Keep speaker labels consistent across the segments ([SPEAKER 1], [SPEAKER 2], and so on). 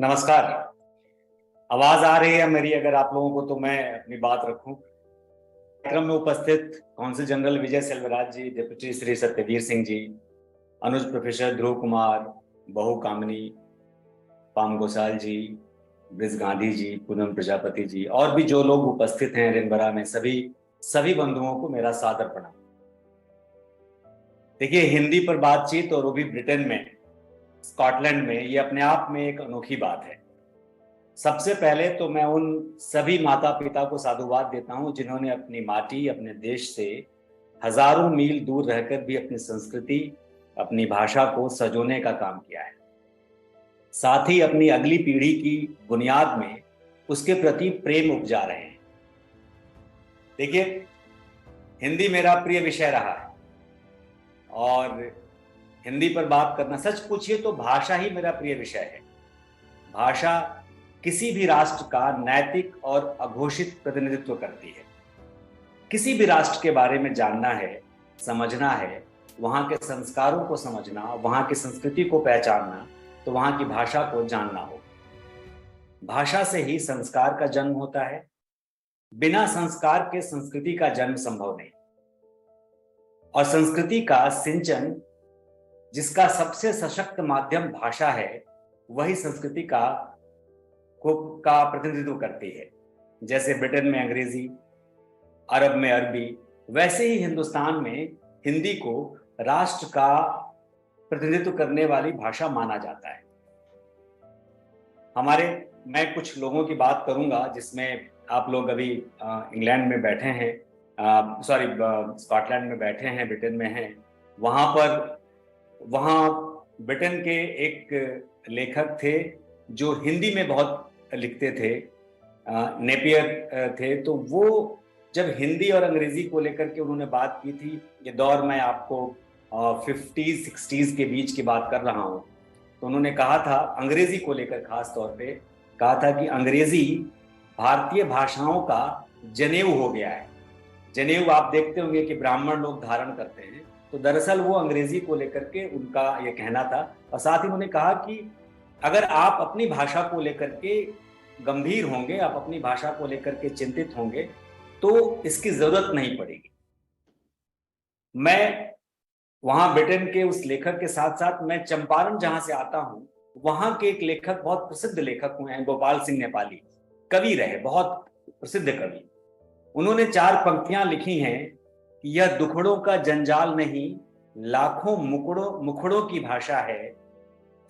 [SPEAKER 1] नमस्कार। आवाज आ रही है मेरी अगर आप लोगों को, तो मैं अपनी बात रखूं। कार्यक्रम में उपस्थित काउंसिल जनरल विजय सेल्वराज जी, डिप्टी श्री सत्यवीर सिंह जी, अनुज प्रोफेसर ध्रुव कुमार, बहु कामिनी, पाम गोसाल जी, ब्रिज गांधी जी, पूनम प्रजापति जी और भी जो लोग उपस्थित हैं रिनबरा में, सभी सभी बंधुओं को मेरा सादर प्रणाम। देखिए, हिंदी पर बातचीत और वो भी ब्रिटेन में, स्कॉटलैंड में, ये अपने आप में एक अनोखी बात है। सबसे पहले तो मैं उन सभी माता पिता को साधुवाद देता हूं जिन्होंने अपनी माटी, अपने देश से हजारों मील दूर रहकर भी अपनी संस्कृति, अपनी भाषा को संजोने का काम किया है। साथ ही अपनी अगली पीढ़ी की बुनियाद में उसके प्रति प्रेम उपजा रहे हैं। देखिए, हिंदी मेरा प्रिय विषय रहा है और हिंदी पर बात करना, सच पूछिए तो भाषा ही मेरा प्रिय विषय है। भाषा किसी भी राष्ट्र का नैतिक और अघोषित प्रतिनिधित्व करती है। किसी भी राष्ट्र के बारे में जानना है, समझना है, वहां के संस्कारों को समझना, वहां की संस्कृति को पहचानना, तो वहां की भाषा को जानना हो। भाषा से ही संस्कार का जन्म होता है। बिना संस्कार के संस्कृति का जन्म संभव नहीं। और संस्कृति का सिंचन, जिसका सबसे सशक्त माध्यम भाषा है, वही संस्कृति का प्रतिनिधित्व करती है। जैसे ब्रिटेन में अंग्रेजी, अरब में अरबी, वैसे ही हिंदुस्तान में हिंदी को राष्ट्र का प्रतिनिधित्व करने वाली भाषा माना जाता है। मैं कुछ लोगों की बात करूंगा जिसमें आप लोग अभी इंग्लैंड में बैठे हैं, स्कॉटलैंड में बैठे हैं, ब्रिटेन में हैं। वहां ब्रिटेन के एक लेखक थे जो हिंदी में बहुत लिखते थे, नेपियर थे। तो वो जब हिंदी और अंग्रेजी को लेकर के उन्होंने बात की थी, ये दौर मैं आपको 50s 60s के बीच की बात कर रहा हूँ, तो उन्होंने कहा था, अंग्रेजी को लेकर खास तौर पे कहा था कि अंग्रेजी भारतीय भाषाओं का जनेऊ हो गया है। जनेऊ आप देखते होंगे कि ब्राह्मण लोग धारण करते हैं, तो दरअसल वो अंग्रेजी को लेकर के उनका ये कहना था। और साथ ही उन्होंने कहा कि अगर आप अपनी भाषा को लेकर के गंभीर होंगे, आप अपनी भाषा को लेकर के चिंतित होंगे, तो इसकी जरूरत नहीं पड़ेगी। मैं वहां ब्रिटेन के उस लेखक के साथ साथ मैं चंपारण जहां से आता हूं, वहां के एक लेखक, बहुत प्रसिद्ध लेखक हुए हैं, गोपाल सिंह नेपाली, कवि रहे, बहुत प्रसिद्ध कवि। उन्होंने 4 पंक्तियां लिखी हैं कि यह दुखड़ों का जंजाल नहीं, लाखों मुखड़ों की भाषा है,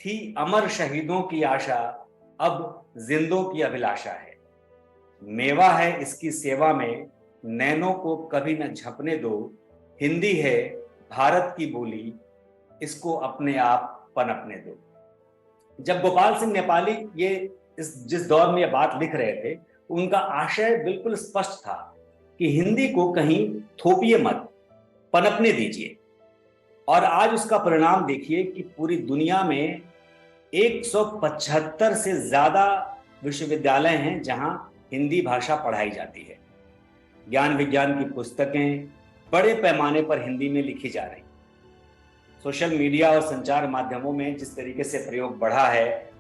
[SPEAKER 1] थी अमर शहीदों की आशा, अब जिंदों की अभिलाषा है। मेवा है इसकी सेवा में, नैनों को कभी न झपने दो, हिंदी है भारत की बोली, इसको अपने आप पनपने दो। जब गोपाल सिंह नेपाली जिस दौर में ये बात लिख रहे थे, उनका आशय बिल्कुल स्पष्ट था कि हिंदी को कहीं थोपिए मत, पनपने दीजिए। और आज उसका परिणाम देखिए कि पूरी दुनिया में 175 से ज्यादा विश्वविद्यालय हैं जहां हिंदी भाषा पढ़ाई जाती है। ज्ञान विज्ञान की पुस्तकें बड़े पैमाने पर हिंदी में लिखी जा रही। सोशल मीडिया और संचार माध्यमों में जिस तरीके से प्रयोग बढ़ा है,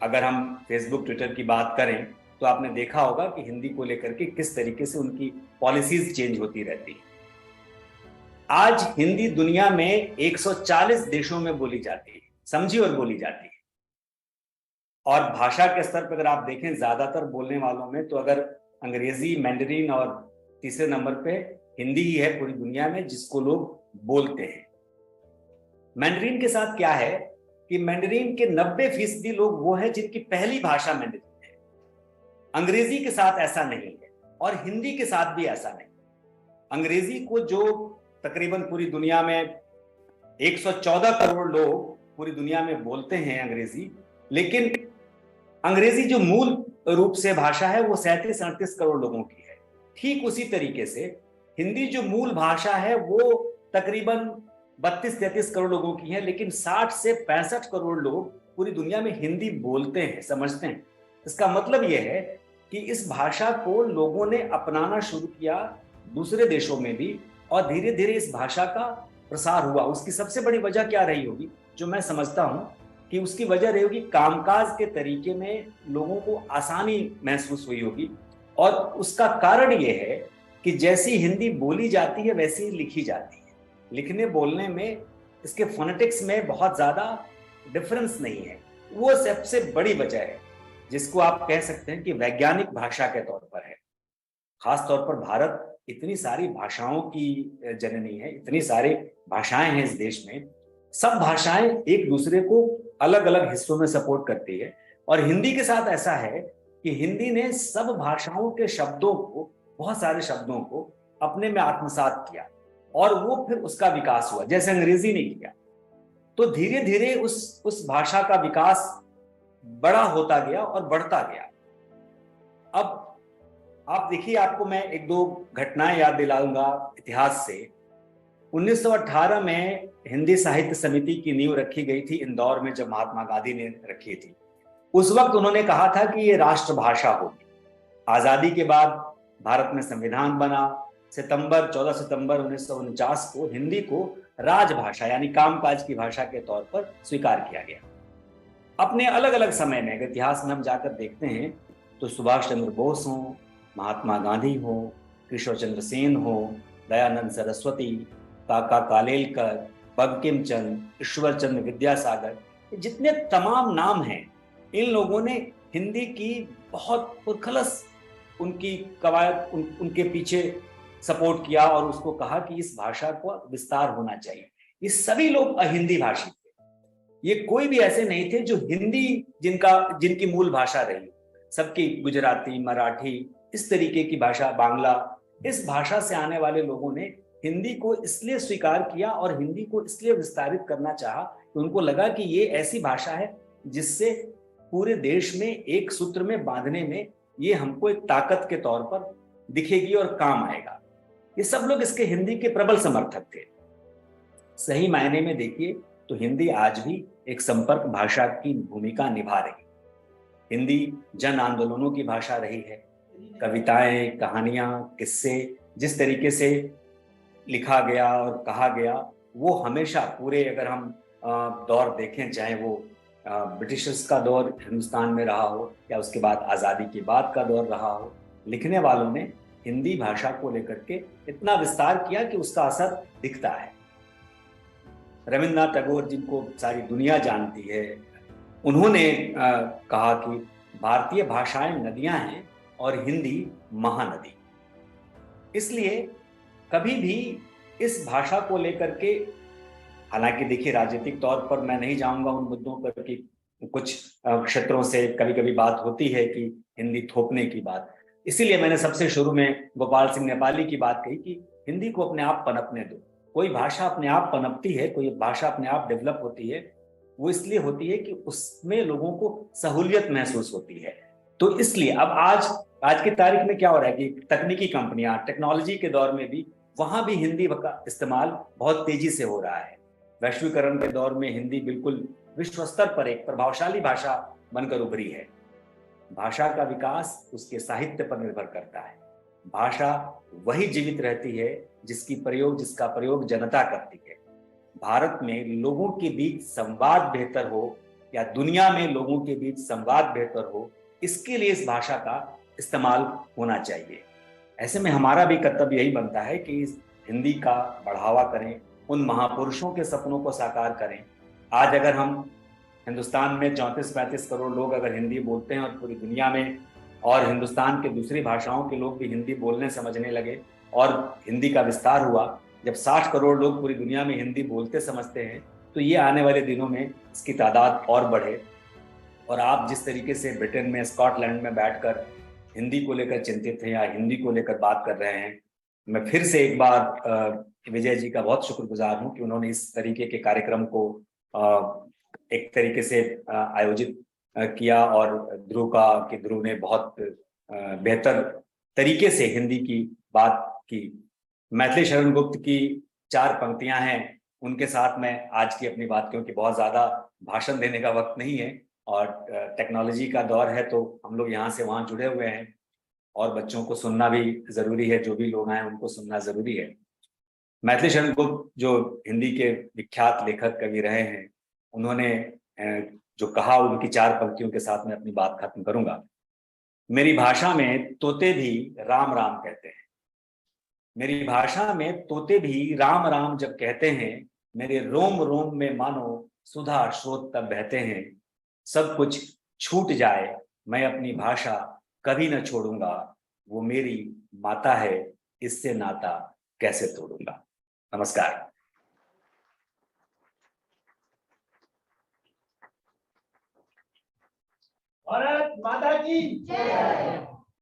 [SPEAKER 1] अगर हम फेसबुक ट्विटर की बात करें, तो आपने देखा होगा कि हिंदी को लेकर के किस तरीके से उनकी पॉलिसीज चेंज होती रहती है। आज हिंदी दुनिया में 140 देशों में बोली जाती है, समझी और बोली जाती है। और भाषा के स्तर पर अगर आप देखें, ज्यादातर बोलने वालों में तो अगर अंग्रेजी, मैंडरीन और तीसरे नंबर पे हिंदी ही है पूरी दुनिया में जिसको लोग बोलते हैं। मैंडरीन के साथ क्या है कि मैंडरीन के 90% लोग वो हैं जिनकी पहली भाषा मैंडरीन है। अंग्रेजी के साथ ऐसा नहीं है और हिंदी के साथ भी ऐसा नहीं। अंग्रेजी को जो तकरीबन पूरी दुनिया में 114 करोड़ लोग पूरी दुनिया में बोलते हैं अंग्रेजी, लेकिन अंग्रेजी जो मूल रूप से भाषा है वो 37-38 करोड़ लोगों की है। ठीक उसी तरीके से हिंदी जो मूल भाषा है वो तकरीबन 32-33 करोड़ लोगों की है, लेकिन 60 से 65 करोड़ लोग पूरी दुनिया में हिंदी बोलते हैं, समझते हैं। इसका मतलब यह है कि इस भाषा को लोगों ने अपनाना शुरू किया दूसरे देशों में भी, और धीरे धीरे इस भाषा का प्रसार हुआ। उसकी सबसे बड़ी वजह क्या रही होगी, जो मैं समझता हूं कि उसकी वजह रही होगी कामकाज के तरीके में लोगों को आसानी महसूस हुई होगी। और उसका कारण ये है कि जैसी हिंदी बोली जाती है वैसी ही लिखी जाती है। लिखने बोलने में इसके फोनेटिक्स में बहुत ज्यादा डिफरेंस नहीं है। वो सबसे बड़ी वजह है जिसको आप कह सकते हैं कि वैज्ञानिक भाषा के तौर पर है। खास तौर पर भारत इतनी सारी भाषाओं की जननी है, इतनी सारी भाषाएं हैं इस देश में। सब भाषाएं एक दूसरे को अलग अलग हिस्सों में सपोर्ट करती है। और हिंदी के साथ ऐसा है कि हिंदी ने सब भाषाओं के शब्दों को, बहुत सारे शब्दों को अपने में आत्मसात किया और वो फिर उसका विकास हुआ, जैसे अंग्रेजी ने किया। तो धीरे धीरे उस भाषा का विकास बड़ा होता गया और बढ़ता गया। अब आप देखिए, आपको मैं एक दो घटनाएं याद दिलाऊंगा इतिहास से। 1918 में हिंदी साहित्य समिति की नींव रखी गई थी इंदौर में, जब महात्मा गांधी ने रखी थी। उस वक्त उन्होंने कहा था कि ये राष्ट्रभाषा होगी। आजादी के बाद भारत में संविधान बना। 14 सितंबर 1949 को हिंदी को राजभाषा यानी कामकाज की भाषा के तौर पर स्वीकार किया गया। अपने अलग अलग समय में अगर इतिहास में हम जाकर देखते हैं तो सुभाष चंद्र बोस हो, महात्मा गांधी हो, किशोर चंद्र सेन हो, दयानंद सरस्वती, काका कालेलकर, बंकिम चंद्र, ईश्वर चंद्र विद्यासागर, जितने तमाम नाम हैं, इन लोगों ने हिंदी की बहुत पुरखलस उनकी कवायद उनके पीछे सपोर्ट किया और उसको कहा कि इस भाषा को विस्तार होना चाहिए। ये सभी लोग अहिंदी भाषी थे। ये कोई भी ऐसे नहीं थे जो हिंदी जिनकी मूल भाषा रही। सबकी गुजराती, मराठी, इस तरीके की भाषा, बांग्ला, इस भाषा से आने वाले लोगों ने हिंदी को इसलिए स्वीकार किया और हिंदी को इसलिए विस्तारित करना चाहा कि उनको लगा कि ये ऐसी भाषा है जिससे पूरे देश में एक सूत्र में बांधने में ये हमको एक ताकत के तौर पर दिखेगी और काम आएगा। ये सब लोग इसके हिंदी के प्रबल समर्थक थे। सही मायने में देखिए तो हिंदी आज भी एक संपर्क भाषा की भूमिका निभा रही। हिंदी जन आंदोलनों की भाषा रही है। कविताएं, कहानियां, किस्से जिस तरीके से लिखा गया और कहा गया, वो हमेशा पूरे, अगर हम दौर देखें, चाहे वो ब्रिटिशर्स का दौर हिंदुस्तान में रहा हो या उसके बाद आज़ादी के बाद का दौर रहा हो, लिखने वालों ने हिंदी भाषा को लेकर के इतना विस्तार किया कि उसका असर दिखता है। रविन्द्रनाथ टैगोर, जिनको सारी दुनिया जानती है, उन्होंने कहा कि भारतीय भाषाएं नदियां हैं और हिंदी महानदी। इसलिए कभी भी इस भाषा को लेकर के, हालांकि देखिए राजनीतिक तौर पर मैं नहीं जाऊंगा उन मुद्दों पर कि कुछ क्षेत्रों से कभी कभी बात होती है कि हिंदी थोपने की बात, इसीलिए मैंने सबसे शुरू में गोपाल सिंह नेपाली की बात कही कि हिंदी को अपने आप पनपने दो। कोई भाषा अपने आप पनपती है, कोई भाषा अपने आप डेवलप होती है, वो इसलिए होती है कि उसमें लोगों को सहूलियत महसूस होती है। तो इसलिए अब आज की तारीख में क्या हो रहा है कि तकनीकी कंपनियां, टेक्नोलॉजी के दौर में भी वहां भी हिंदी का इस्तेमाल बहुत तेजी से हो रहा है। वैश्वीकरण के दौर में हिंदी बिल्कुल विश्व स्तर पर एक प्रभावशाली भाषा बनकर उभरी है। भाषा का विकास उसके साहित्य पर निर्भर करता है। भाषा वही जीवित रहती है जिसका प्रयोग जनता करती है। भारत में लोगों के बीच संवाद बेहतर हो या दुनिया में लोगों के बीच संवाद बेहतर हो, इसके लिए इस भाषा का इस्तेमाल होना चाहिए। ऐसे में हमारा भी कर्तव्य यही बनता है कि इस हिंदी का बढ़ावा करें, उन महापुरुषों के सपनों को साकार करें। आज अगर हम हिंदुस्तान में 34-35 करोड़ लोग अगर हिंदी बोलते हैं और पूरी दुनिया में और हिंदुस्तान के दूसरी भाषाओं के लोग भी हिंदी बोलने समझने लगे और हिंदी का विस्तार हुआ, जब 60 करोड़ लोग पूरी दुनिया में हिंदी बोलते समझते हैं, तो ये आने वाले दिनों में इसकी तादाद और बढ़े। और आप जिस तरीके से ब्रिटेन में, स्कॉटलैंड में बैठकर हिंदी को लेकर चिंतित हैं या हिंदी को लेकर बात कर रहे हैं, मैं फिर से एक बार विजय जी का बहुत शुक्रगुजार हूं कि उन्होंने इस तरीके के कार्यक्रम को एक तरीके से आयोजित किया और ध्रुव ने बहुत बेहतर तरीके से हिंदी की बात की। मैथिली शरण गुप्त की 4 पंक्तियां हैं, उनके साथ मैं आज की अपनी बात, क्योंकि बहुत ज्यादा भाषण देने का वक्त नहीं है और टेक्नोलॉजी का दौर है तो हम लोग यहाँ से वहाँ जुड़े हुए हैं और बच्चों को सुनना भी जरूरी है, जो भी लोग आए उनको सुनना जरूरी है। मैथिली शरण गुप्त जो हिंदी के विख्यात लेखक कवि रहे हैं, उन्होंने जो कहा उनकी 4 पंक्तियों के साथ मैं अपनी बात खत्म करूंगा। मेरी भाषा में तोते भी राम राम कहते हैं, मेरी भाषा में तोते भी राम राम जब कहते हैं, मेरे रोम रोम में मानो सुधा स्रोत तब बहते हैं। सब कुछ छूट जाए मैं अपनी भाषा कभी न छोड़ूंगा, वो मेरी माता है इससे नाता कैसे तोड़ूंगा। नमस्कार।
[SPEAKER 2] भारत माता की जय।